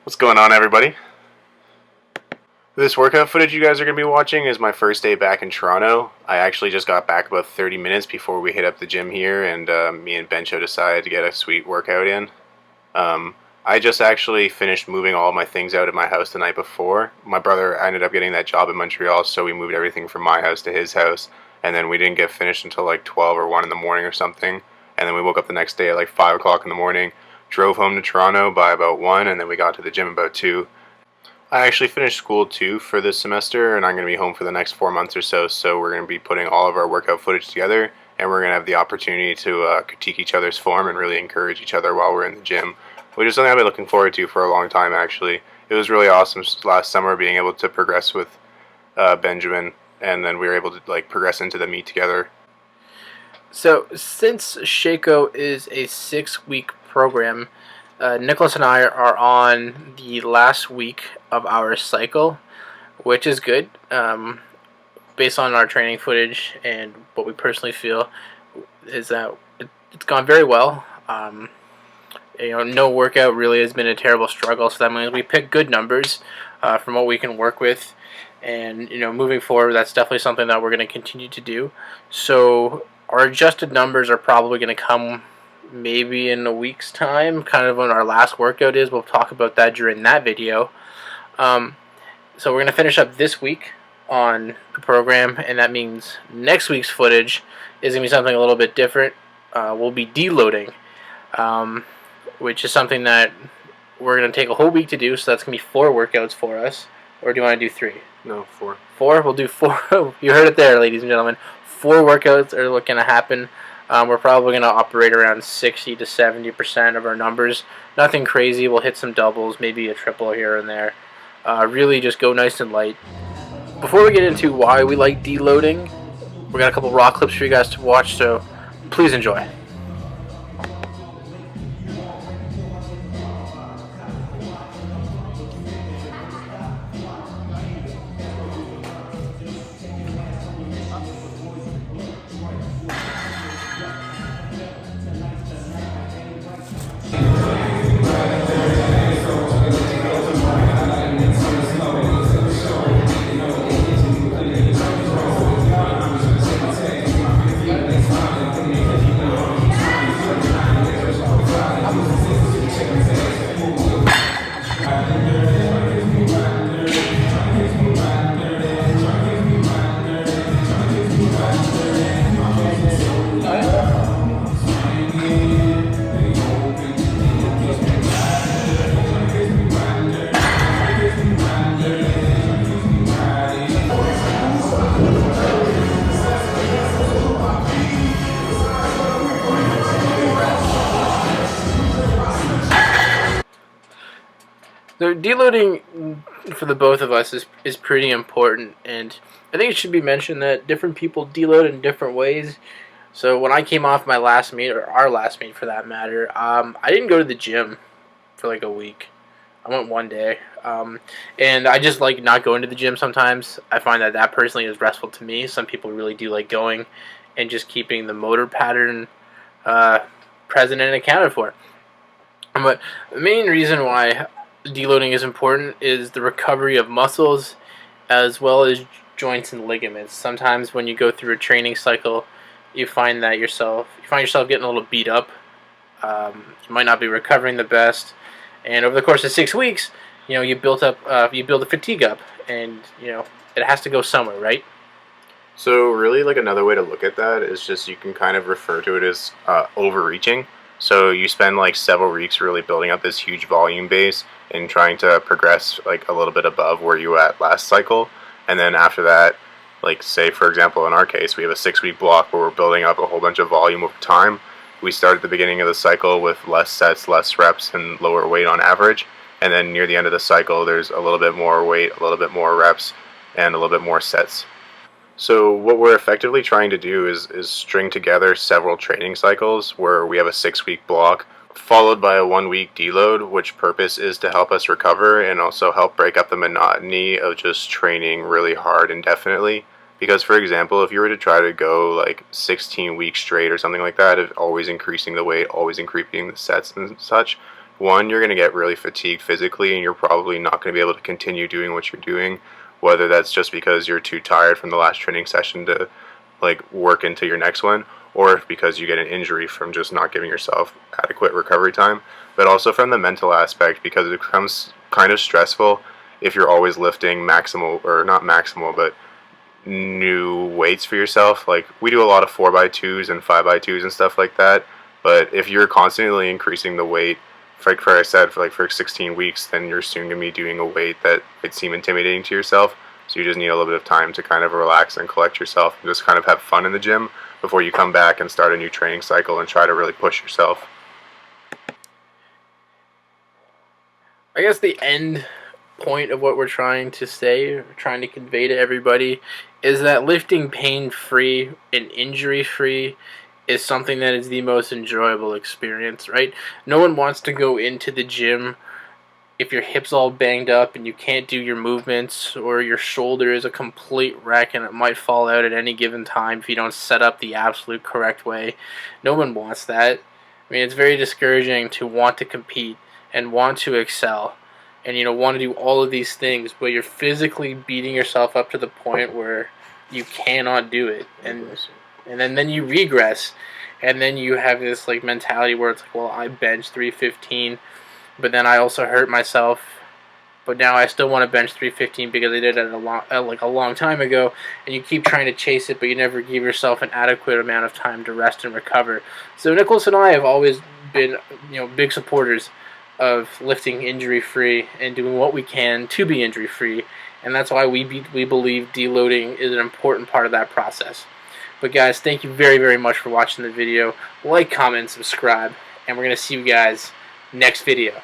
What's going on, everybody? This workout footage you guys are going to be watching is my first day back in Toronto. I actually just got back about 30 minutes before we hit up the gym here, and me and Bencho decided to get a sweet workout in. I just actually finished moving all my things out of my house the night before. My brother ended up getting that job in Montreal, so we moved everything from my house to his house, and then we didn't get finished until like 12 or 1 in the morning or something. And then we woke up the next day at like 5 o'clock in the morning, drove home to Toronto by about 1, and then we got to the gym about 2. I actually finished school too for this semester, and I'm going to be home for the next 4 months or so, so we're going to be putting all of our workout footage together, and we're going to have the opportunity to critique each other's form and really encourage each other while we're in the gym, which is something I've been looking forward to for a long time, actually. It was really awesome last summer being able to progress with Benjamin, and then we were able to progress into the meet together. So, since Shaco is a 6-week program, Nicholas and I are on the last week of our cycle, which is good. Based on our training footage and what we personally feel is that it's gone very well. No workout really has been a terrible struggle, so that means we pick good numbers from what we can work with. And, moving forward, that's definitely something that we're going to continue to do. So, our adjusted numbers are probably going to come maybe in a week's time, kind of when our last workout is. We'll talk about that during that video. So we're going to finish up this week on the program, and that means next week's footage is going to be something a little bit different. We'll be deloading, which is something that we're going to take a whole week to do, so that's going to be 4 workouts for us. Or do you want to do 3? No, 4. 4? We'll do 4. You heard it there, ladies and gentlemen. 4 workouts are going to happen. We're probably going to operate around 60 to 70% of our numbers. Nothing crazy. We'll hit some doubles, maybe a triple here and there. Really just go nice and light. Before we get into why we like deloading, we got a couple raw clips for you guys to watch, so please enjoy. So deloading for the both of us is pretty important, and I think it should be mentioned that different people deload in different ways. So when I came off my last meet, or our last meet for that matter, I didn't go to the gym for like a week. I went one day, and I just like not going to the gym sometimes. I find that personally is restful to me. Some people really do like going and just keeping the motor pattern present and accounted for. But the main reason why deloading is important is the recovery of muscles as well as joints and ligaments. Sometimes when you go through a training cycle, you find yourself getting a little beat up. You might not be recovering the best, and over the course of 6 weeks, you build the fatigue up, and it has to go somewhere, right? So really, another way to look at that is just you can kind of refer to it as overreaching. So you spend several weeks really building up this huge volume base and trying to progress a little bit above where you were at last cycle. And then after that, say for example in our case, we have a 6-week block where we're building up a whole bunch of volume over time. We start at the beginning of the cycle with less sets, less reps, and lower weight on average. And then near the end of the cycle, there's a little bit more weight, a little bit more reps, and a little bit more sets. So what we're effectively trying to do is string together several training cycles where we have a 6-week block followed by a 1-week deload, which purpose is to help us recover and also help break up the monotony of just training really hard indefinitely. Because, for example, if you were to try to go 16 weeks straight or something like that, of always increasing the weight, always increasing the sets and such, one, you're going to get really fatigued physically, and you're probably not going to be able to continue doing what you're doing, whether that's just because you're too tired from the last training session to like work into your next one, or if because you get an injury from just not giving yourself adequate recovery time, but also from the mental aspect, because it becomes kind of stressful if you're always lifting maximal, or not maximal, but new weights for yourself. Like, we do a lot of 4x2s and 5x2s and stuff like that, but if you're constantly increasing the weight, for I said, for 16 weeks, then you're soon going to be doing a weight that might seem intimidating to yourself. So you just need a little bit of time to kind of relax and collect yourself and just kind of have fun in the gym before you come back and start a new training cycle and try to really push yourself. I guess the end point of what we're trying to say, or trying to convey to everybody, is that lifting pain-free and injury-free is something that is the most enjoyable experience, right? No one wants to go into the gym if your hip's all banged up and you can't do your movements, or your shoulder is a complete wreck and it might fall out at any given time if you don't set up the absolute correct way. No one wants that. I mean, it's very discouraging to want to compete and want to excel and, want to do all of these things, but you're physically beating yourself up to the point where you cannot do it, and then you regress, and then you have this like mentality where it's like, well, I bench 315, but then I also hurt myself, but now I still want to bench 315 because I did it a long time ago, and you keep trying to chase it, but you never give yourself an adequate amount of time to rest and recover. So Nicholas and I have always been, big supporters of lifting injury-free and doing what we can to be injury-free, and that's why we believe deloading is an important part of that process. But guys, thank you very, very much for watching the video. Like, comment, subscribe, and we're going to see you guys next video.